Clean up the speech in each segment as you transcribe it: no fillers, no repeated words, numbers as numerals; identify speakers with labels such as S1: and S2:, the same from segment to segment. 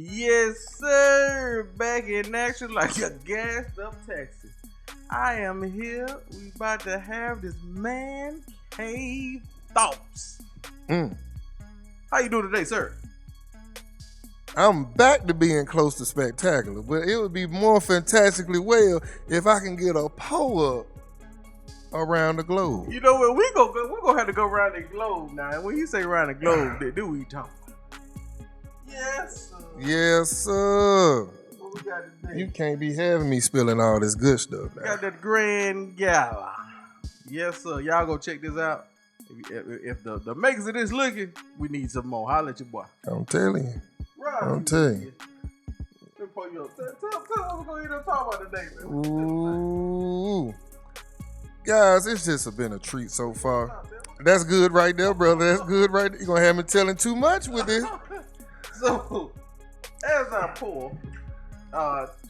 S1: Yes, sir. Back in action like a gassed up taxi. I am here. We about to have this man cave thoughts. How you doing today, sir?
S2: I'm back to being close to spectacular, but it would be more fantastically well if I can get a pull-up around the globe.
S1: You know what? We're gonna have to go around the globe now. And when you say around the globe, do we talk about? Yes, sir.
S2: Yes, sir.
S1: What we got today?
S2: You can't be having me spilling all this good stuff
S1: We
S2: now.
S1: got that Grand Gala. Yes, sir. Y'all go check this out. If the makers of this looking, we need some more. Holla at your boy.
S2: I'm telling you.
S1: Right.
S2: I'm telling you.
S1: Let me pull you up. Tell us what we're going to talk about today, man.
S2: Ooh. Guys, it's just been a treat so far. That's good right there, brother. That's good right there. You're going to have me telling too much with this.
S1: So, as I pull,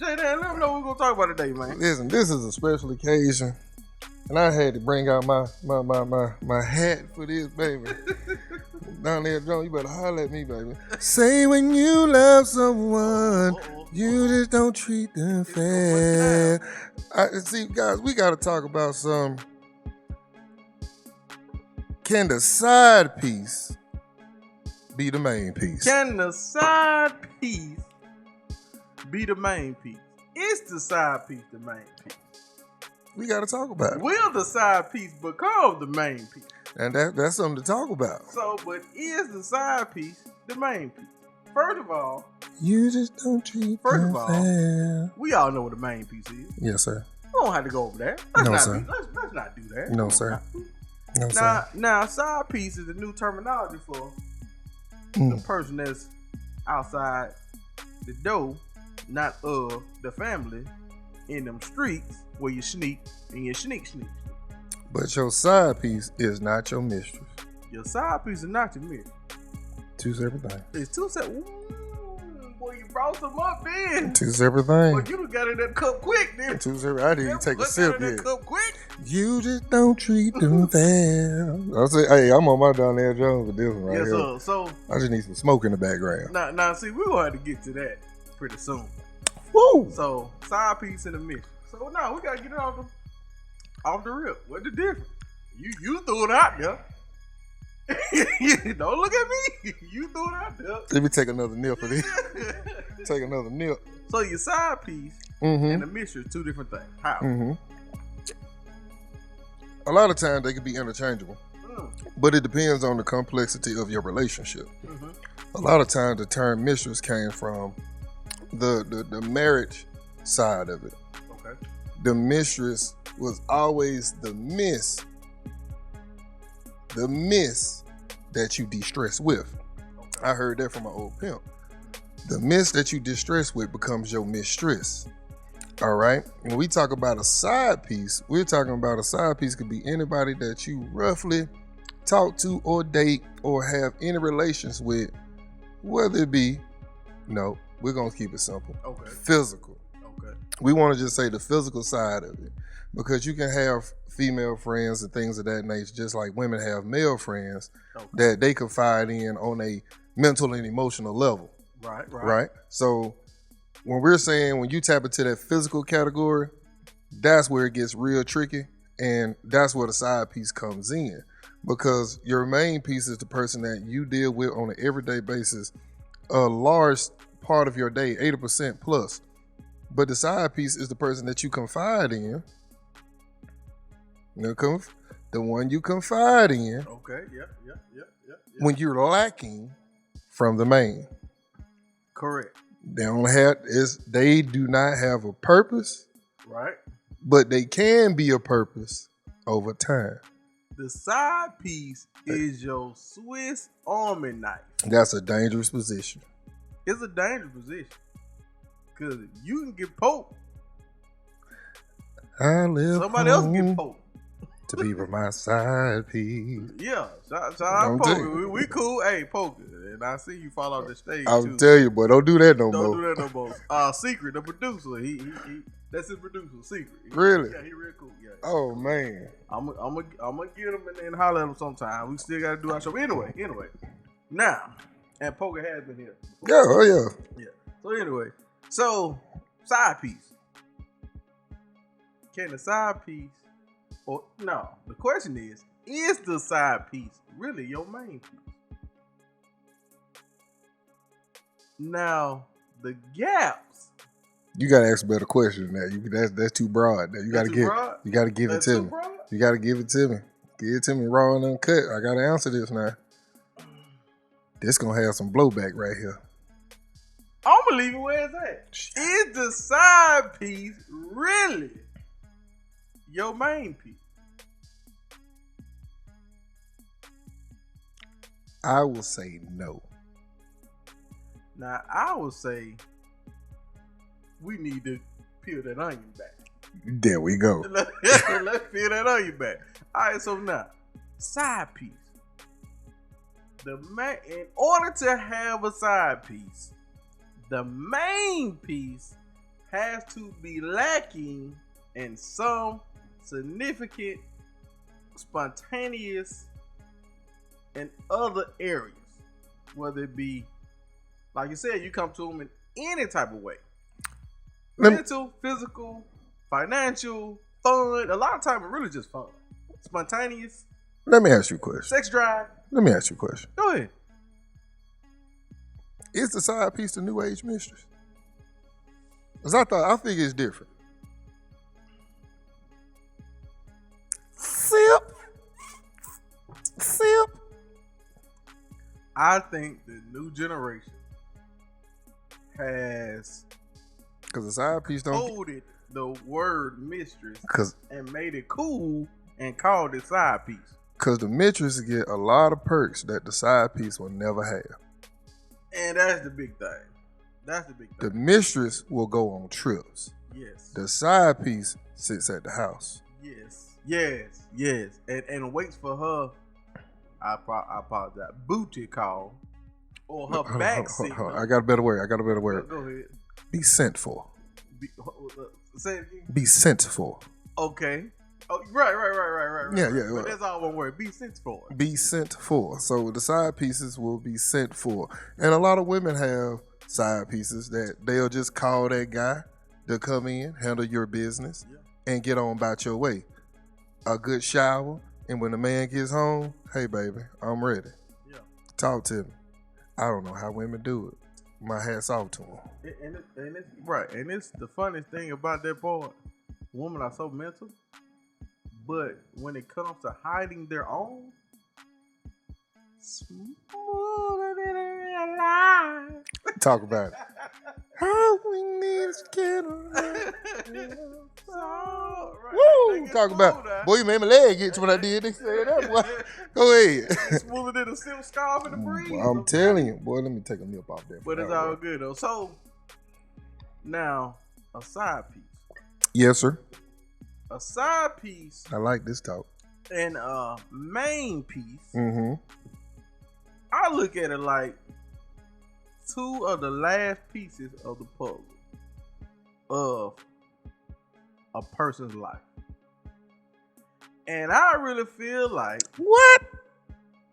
S1: J-Dan, let me know what we're going to talk about today, man.
S2: Listen, this is a special occasion, and I had to bring out my hat for this, baby. Down there, John, you better holler at me, baby. Say when you love someone, you just don't treat them fair. See, guys, we got to talk about some. Can the side piece be the main piece?
S1: Can the side piece be the main piece? Is the side piece the main piece?
S2: We got to talk about it.
S1: Will the side piece become the main piece?
S2: And that's something to talk about.
S1: So, but is the side piece the main piece? First of all,
S2: you just don't treat them fair.
S1: we all know what the main piece is.
S2: Yes, sir.
S1: We don't have to go over that. Let's not do that.
S2: No, sir. No, sir.
S1: Now, side piece is a new terminology for the person that's outside the door, not of the family, in them streets where you sneak and you sneak.
S2: But your side piece is not your mistress.
S1: Your side piece is not your mistress.
S2: Two separate things.
S1: It's two separate. Boy, you brought some up then.
S2: Two separate things.
S1: Boy, you done got in that cup quick, then.
S2: Two separate. I didn't even take a sip yet.
S1: Cup quick.
S2: You just don't treat them fair. I say, hey, I'm on my down there Jones with this one right here.
S1: Yes, sir. So
S2: I just need some smoke in the background.
S1: now, see, we're gonna have to get to that pretty soon.
S2: Woo!
S1: So side piece and a mission. So now we gotta get it off the rip. What's the difference? You threw it out there. Don't look at me. You threw it out there.
S2: Let me take another nip of this. Take another nip.
S1: So your side piece and the mission are two different things. How?
S2: A lot of times they can be interchangeable, but it depends on the complexity of your relationship. A lot of times the term mistress came from the marriage side of it.
S1: Okay.
S2: The mistress was always the miss that you distress with. Okay. I heard that from my old pimp. The miss that you distress with becomes your mistress. All right. When we talk about a side piece, we're talking about a side piece could be anybody that you roughly talk to or date or have any relations with, whether it be, no, we're going to keep it simple.
S1: Okay.
S2: Physical.
S1: Okay.
S2: We want to just say the physical side of it, because you can have female friends and things of that nature, just like women have male friends that they confide in on a mental and emotional level. Right. So when we're saying when you tap into that physical category, that's where it gets real tricky, and that's where the side piece comes in, because your main piece is the person that you deal with on an everyday basis, a large part of your day, 80% plus. But the side piece is the person that you confide in. The one you confide in.
S1: Okay. Yeah.
S2: When you're lacking from the main.
S1: Correct.
S2: They do not have a purpose.
S1: Right.
S2: But they can be a purpose over time.
S1: The side piece is your Swiss Army knife.
S2: That's a dangerous position.
S1: It's a dangerous position. Because you can get poked. Somebody else can get poked.
S2: To be with my side piece.
S1: Yeah. Shout out Poker. We cool. Hey, Poker. And I see you fall off the stage
S2: I'll tell you, boy, don't do that no
S1: more.
S2: Don't
S1: do that no more. Secret, the producer. He that's his producer, Secret.
S2: Really?
S1: Yeah, he real cool. Yeah.
S2: Oh man.
S1: I'm gonna get him and then holler at him sometime. We still gotta do our show. Anyway. Now, and Poker has been here.
S2: Yeah, oh yeah.
S1: Yeah. So anyway, side piece. Can the side piece, or no? The question is the side piece really your main piece? Now the gaps.
S2: You gotta ask a better question than that. That's too broad. You gotta give it to me.
S1: Broad?
S2: You gotta give it to me. Give it to me raw and uncut. I gotta answer this now. This gonna have some blowback right here.
S1: I'm gonna leave it where it's at. Is the side piece really your main piece?
S2: I will say no.
S1: Now I will say we need to peel that onion back.
S2: There we go.
S1: Let's peel that onion back. All right, so now side piece. In order to have a side piece, the main piece has to be lacking in some significant, spontaneous, and other areas. Whether it be, like you said, you come to them in any type of way. Mental, physical, financial, fun. A lot of times it's really just fun. Spontaneous.
S2: Let me ask you a question.
S1: Sex drive.
S2: Let me ask you a question.
S1: Go ahead.
S2: Is the side piece the new age mistress? Because I think it's different. Sip.
S1: I think the new generation has
S2: because the side piece don't
S1: coded the word mistress and made it cool and called it side piece.
S2: Because the mistress get a lot of perks that the side piece will never have.
S1: And that's the big thing.
S2: The mistress will go on trips.
S1: Yes.
S2: The side piece sits at the house.
S1: Yes. And waits for her, I apologize, booty call or her back signal.
S2: I got a better word.
S1: Go ahead.
S2: Be sent for.
S1: Say it again.
S2: Be sent for.
S1: Okay. Oh, right.
S2: Yeah.
S1: But that's all one word. Be sent for.
S2: Be sent for. So the side pieces will be sent for. And a lot of women have side pieces that they'll just call that guy to come in, handle your business, and get on about your way. A good shower, and when the man gets home, hey baby, I'm ready.
S1: Yeah.
S2: Talk to me. I don't know how women do it. My hat's off to them.
S1: And it's the funniest thing about that part. Women are so mental. But when it comes to hiding their own, smoother than real life.
S2: Talk about it. All we need is Woo! Talk about it. Boy, you made my leg itch when I did this. Go ahead.
S1: Smoother than a silk scarf in the breeze.
S2: I'm telling you. Boy, let me take a nip off there.
S1: But it's all good, though. So, now, a side piece.
S2: Yes, sir.
S1: A side piece.
S2: I like this talk.
S1: And a main piece.
S2: Mm-hmm.
S1: I look at it like two of the last pieces of the puzzle of a person's life. And I really feel like...
S2: What?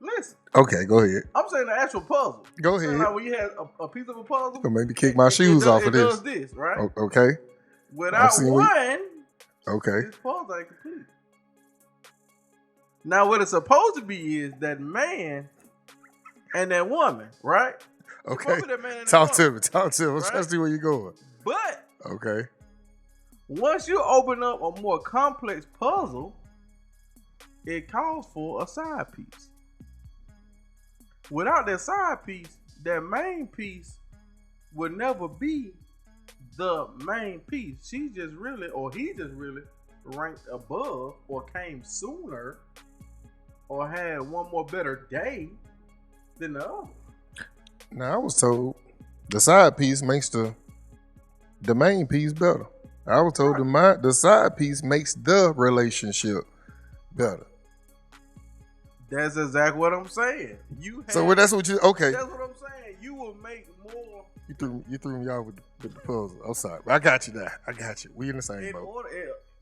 S1: Listen.
S2: Okay, go ahead.
S1: I'm saying the actual puzzle.
S2: Go ahead.
S1: Like when you have a piece of a puzzle...
S2: You'll make me kick my shoes off of this.
S1: It does this, right?
S2: Okay.
S1: Without one...
S2: Okay.
S1: This puzzle ain't complete. Now, what it's supposed to be is that man and that woman, right?
S2: Okay. Talk to me. I'm trying to see where you're going.
S1: But
S2: okay,
S1: once you open up a more complex puzzle, it calls for a side piece. Without that side piece, that main piece would never be the main piece. She just really, or he just really ranked above or came sooner or had one more better day than the other.
S2: Now, I was told the side piece makes the main piece better. I was told the side piece makes the relationship better.
S1: That's exactly what I'm saying.
S2: That's what you, okay.
S1: That's what I'm saying. You will make more.
S2: You threw me out with the puzzle. I'm sorry. I got you now. I got you. We in the same boat.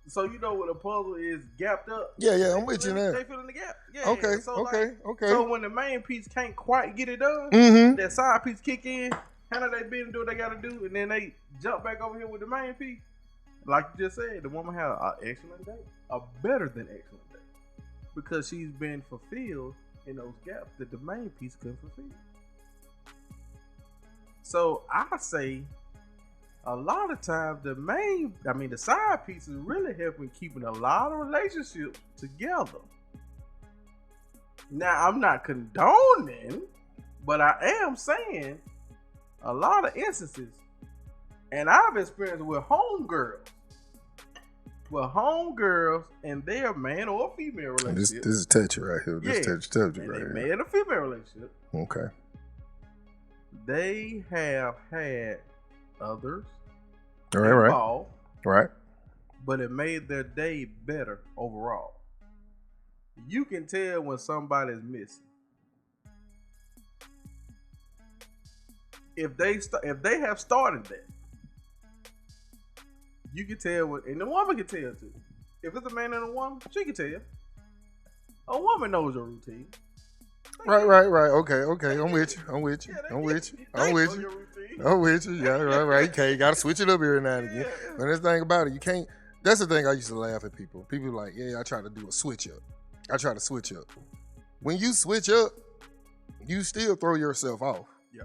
S1: So you know what a puzzle is gapped up?
S2: Yeah, I'm with you now.
S1: They fill in the gap. Yeah.
S2: Okay,
S1: So
S2: okay.
S1: So when the main piece can't quite get it done,
S2: mm-hmm.
S1: that side piece kick in handle their business, do what they gotta do, and then they jump back over here with the main piece. Like you just said, the woman had an excellent day, a better than excellent day, because she's been fulfilled in those gaps that the main piece couldn't fulfill. So I say, a lot of times the side piece is really helping keeping a lot of relationships together. Now, I'm not condoning, but I am saying a lot of instances, and I've experienced with homegirls and their man or female relationship.
S2: This is touchy right here. This touchy right here.
S1: They man or female relationship.
S2: Okay.
S1: They have had others
S2: involved, right?
S1: But it made their day better overall. You can tell when somebody's missing. If they have started that, you can tell and the woman can tell too. If it's a man and a woman, she can tell. A woman knows her routine.
S2: Right. Okay. I'm with you. I'm with you. Yeah, right. You gotta switch it up every now and again. But that's the thing about it, you can't. That's the thing I used to laugh at people. People like, yeah, I try to do a switch up. When you switch up, you still throw yourself off.
S1: Yeah.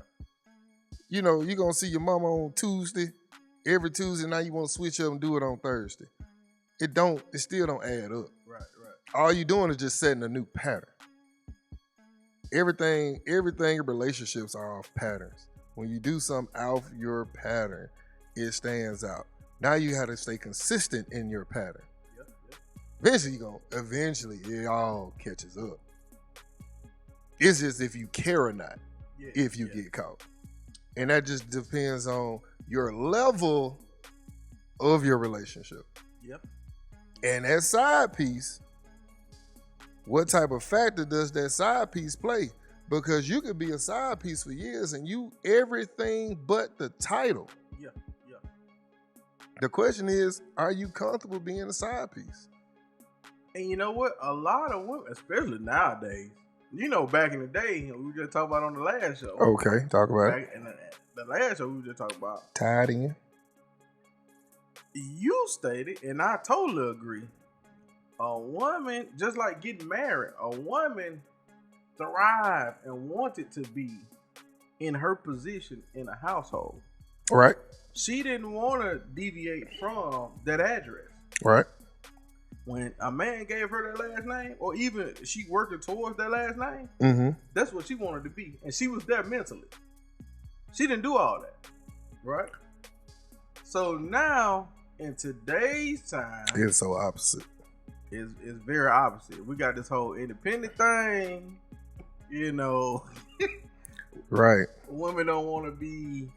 S2: You know, you're gonna see your mama on Tuesday, every Tuesday. Now you want to switch up and do it on Thursday. It still don't add up.
S1: Right.
S2: All you doing is just setting a new pattern. Everything in relationships are off patterns. When you do something off your pattern, it stands out. Now you have to stay consistent in your pattern.
S1: Yep.
S2: Eventually it all catches up. It's just if you care or not, if you get caught. And that just depends on your level of your relationship.
S1: Yep.
S2: And that side piece, what type of factor does that side piece play? Because you could be a side piece for years and you everything but the title.
S1: Yeah.
S2: The question is, are you comfortable being a side piece?
S1: And you know what? A lot of women, especially nowadays, you know, back in the day, we just talked about on the last show.
S2: Okay, talk about it.
S1: In the last show, we just talked about.
S2: Tied in.
S1: You stated, and I totally agree, a woman, just like getting married, a woman thrived and wanted to be in her position in a household.
S2: Right.
S1: She didn't want to deviate from that address.
S2: Right.
S1: When a man gave her that last name, or even she working towards that last name, that's what she wanted to be. And she was there mentally. She didn't do all that. Right? So now, in today's time,
S2: it's so opposite.
S1: It's very opposite. We got this whole independent thing, you know.
S2: Right.
S1: Women don't want to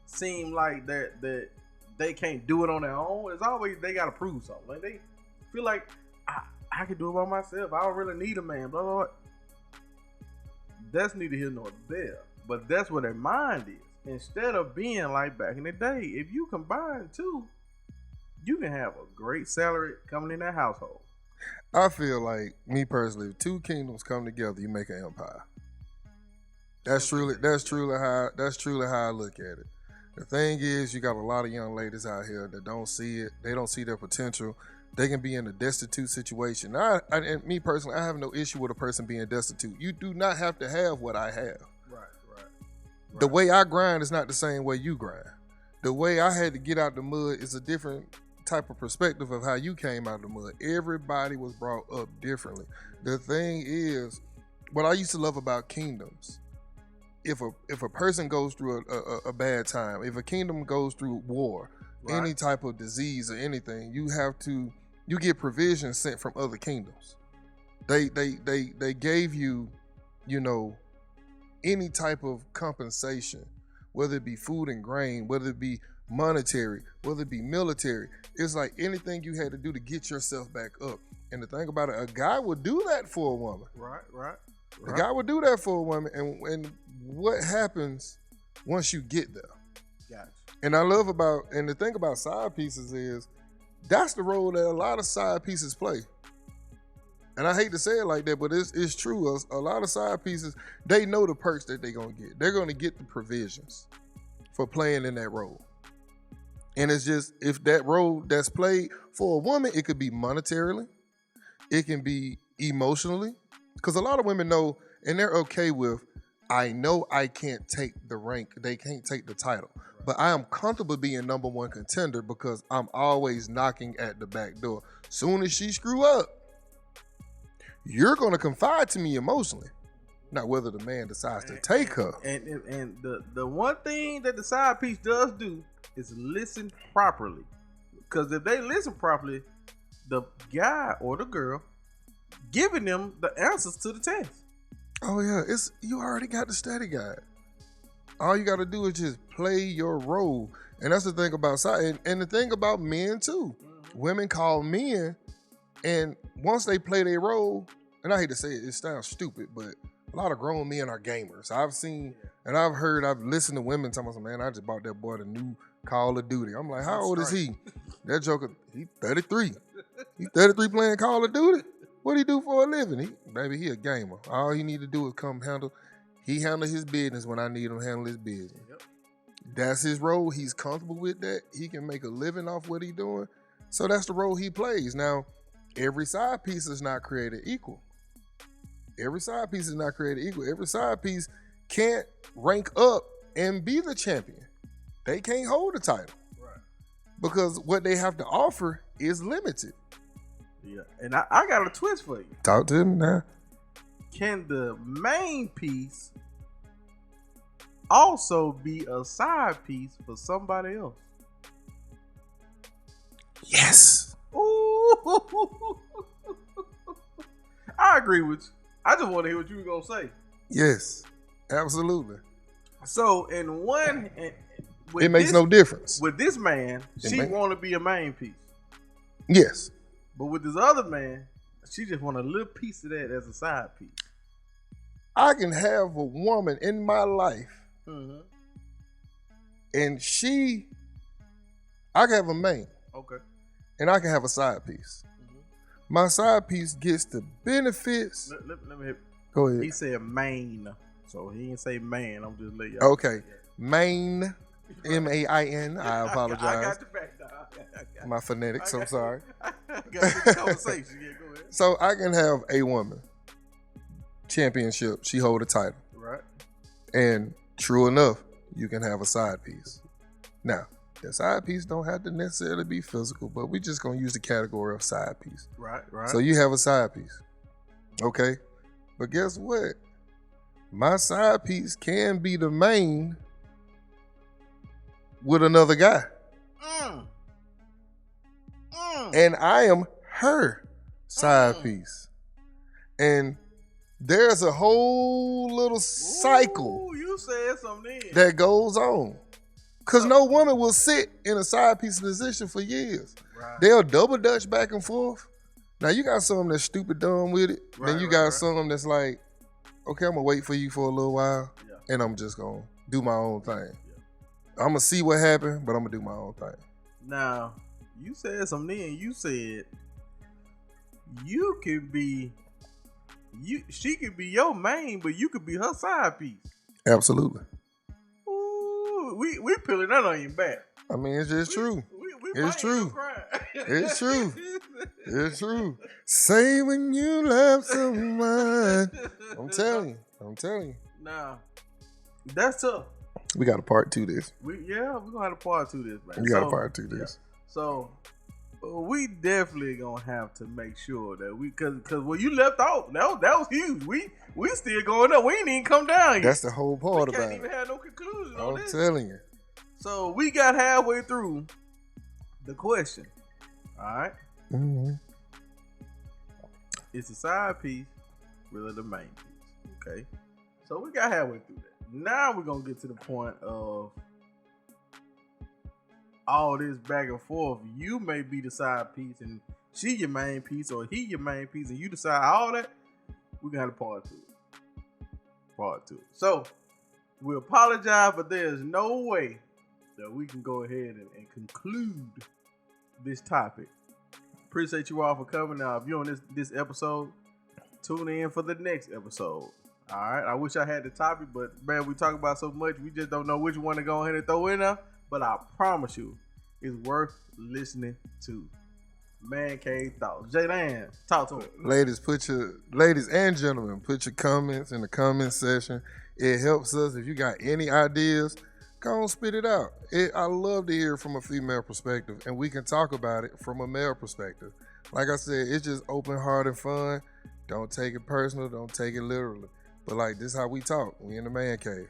S1: seem like that they can't do it on their own. It's always they got to prove something. Like they feel like I can do it by myself. I don't really need a man. Blah, blah, blah. That's neither here nor there. But that's what their mind is. Instead of being like back in the day, if you combine two, you can have a great salary coming in that household.
S2: I feel like, me personally, if two kingdoms come together, you make an empire. That's truly how I look at it. The thing is, you got a lot of young ladies out here that don't see it. They don't see their potential. They can be in a destitute situation. And me personally, I have no issue with a person being destitute. You do not have to have what I have.
S1: Right.
S2: The way I grind is not the same way you grind. The way I had to get out the mud is a different type of perspective of how you came out of the mud. Everybody was brought up differently. The thing is, what I used to love about kingdoms, if a person goes through a bad time, if a kingdom goes through war, any type of disease or anything, you get provisions sent from other kingdoms. They gave you, any type of compensation, whether it be food and grain, whether it be monetary, whether it be military. It's like anything you had to do to get yourself back up. And the thing about it, a guy would do that for a woman.
S1: Right.
S2: The guy would do that for a woman. And what happens once you get there?
S1: Gotcha.
S2: And and the thing about side pieces is, that's the role that a lot of side pieces play. And I hate to say it like that, but it's true. A lot of side pieces, they know the perks that they're going to get. They're going to get the provisions. for playing in that role. And it's just, if that role that's played for a woman, it could be monetarily, it can be emotionally. Because a lot of women know, and they're okay with, I know I can't take the rank, they can't take the title, but I am comfortable being number one contender because I'm always knocking at the back door. Soon as she screw up, you're going to confide to me emotionally. Not whether the man decides to take her.
S1: And the one thing that the side piece does do is listen properly. Because if they listen properly, the guy or the girl giving them the answers to the test.
S2: Oh yeah, you already got the study guide. All you got to do is just play your role. And that's the thing about side, and the thing about men too. Mm-hmm. Women call men, and once they play their role, and I hate to say it, it sounds stupid, but a lot of grown men are gamers. I've seen and I've heard, I've listened to women tell me, man, I just bought that boy the new Call of Duty. I'm like, how old is he? That joker, he 33. He 33 playing Call of Duty? What he do for a living? He a gamer. All he need to do is come handle his business when I need him to handle his business. Yep. That's his role. He's comfortable with that. He can make a living off what he's doing. So that's the role he plays. Now, every side piece is not created equal. Every side piece is not created equal. Every side piece can't rank up and be the champion. They can't hold the title. Right. Because what they have to offer is limited.
S1: Yeah. And I got a twist for you.
S2: Talk to him now.
S1: Can the main piece also be a side piece for somebody else?
S2: Yes.
S1: Ooh. I agree with you. I just want to hear what you were going to say.
S2: Yes, absolutely.
S1: So, in one...
S2: It makes no difference.
S1: With this man, she want to be a main piece.
S2: Yes.
S1: But with this other man, she just want a little piece of that as a side piece.
S2: I can have a woman in my life, mm-hmm. and I can have a main. Okay. And I can have a side piece. My side piece gets the benefits.
S1: Let me
S2: go ahead.
S1: He said main, so he didn't say man. I'm just letting
S2: y'all. Okay, main, MAIN. I apologize.
S1: I got the back now.
S2: My phonetics. I'm sorry.
S1: I got the conversation. Yeah, go ahead.
S2: So I can have a woman championship. She hold a title.
S1: Right.
S2: And true enough, you can have a side piece. Now, the side piece don't have to necessarily be physical, but we just gonna use the category of side piece.
S1: Right.
S2: So you have a side piece. Okay. But guess what? My side piece can be the main with another guy. And I am her side piece. And there's a whole little cycle.
S1: Ooh, you said something
S2: that goes on. Because no woman will sit in a side piece position for years. Right. They'll double dutch back and forth. Now, you got some that's stupid dumb with it. Right, then you got some that's like, okay, I'm going to wait for you for a little while, and I'm just going to do my own thing. Yeah. I'm going to see what happened, but I'm going to do my own thing.
S1: Now, you said something, and you said she could be your main, but you could be her side piece.
S2: Absolutely.
S1: We peeling that on your back.
S2: I mean, it's just true. It's true. It's true. It's true. Say when you love someone. I'm telling you.
S1: Nah, that's tough.
S2: We got a part 2 this.
S1: We're gonna have a part 2 this, man.
S2: We got a part 2 this.
S1: Yeah. So we definitely gonna have to make sure that because when you left off, that was huge. We still going up. We ain't even come down yet.
S2: That's the whole part about it.
S1: We can't even have no conclusion on this.
S2: I'm telling you.
S1: So we got halfway through the question. All right. Mm-hmm. It's a side piece, really the main piece. Okay. So we got halfway through that. Now we're gonna get to the point of all this back and forth. You may be the side piece and she your main piece, or he your main piece, and you decide all that. We're gonna have a part 2. Part 2. So we apologize, but there's no way that we can go ahead and conclude this topic. Appreciate you all for coming. Now, if you're on this episode, tune in for the next episode. All right. I wish I had the topic, but man, we talk about so much, we just don't know which one to go ahead and throw in there. But I promise you, it's worth listening to. Mancave Thoughts. J-Dan, talk to him.
S2: Ladies and gentlemen, put your comments in the comment section. It helps us. If you got any ideas, go on, spit it out. I love to hear from a female perspective, and we can talk about it from a male perspective. Like I said, it's just open heart and fun. Don't take it personal. Don't take it literally. But like, this is how we talk. We in the man cave.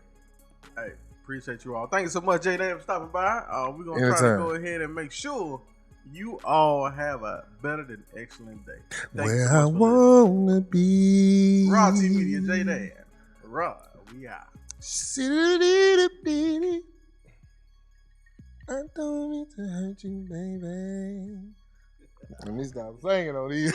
S1: Hey, appreciate you all. Thank you so much, J-Dan, for stopping by. We're going to try to go ahead and make sure you all have a better than excellent day.
S2: Where I want to be.
S1: RODTEE Media, J-Dan. Rod, we out.
S2: I don't mean to hurt you, baby. Let me stop singing on these.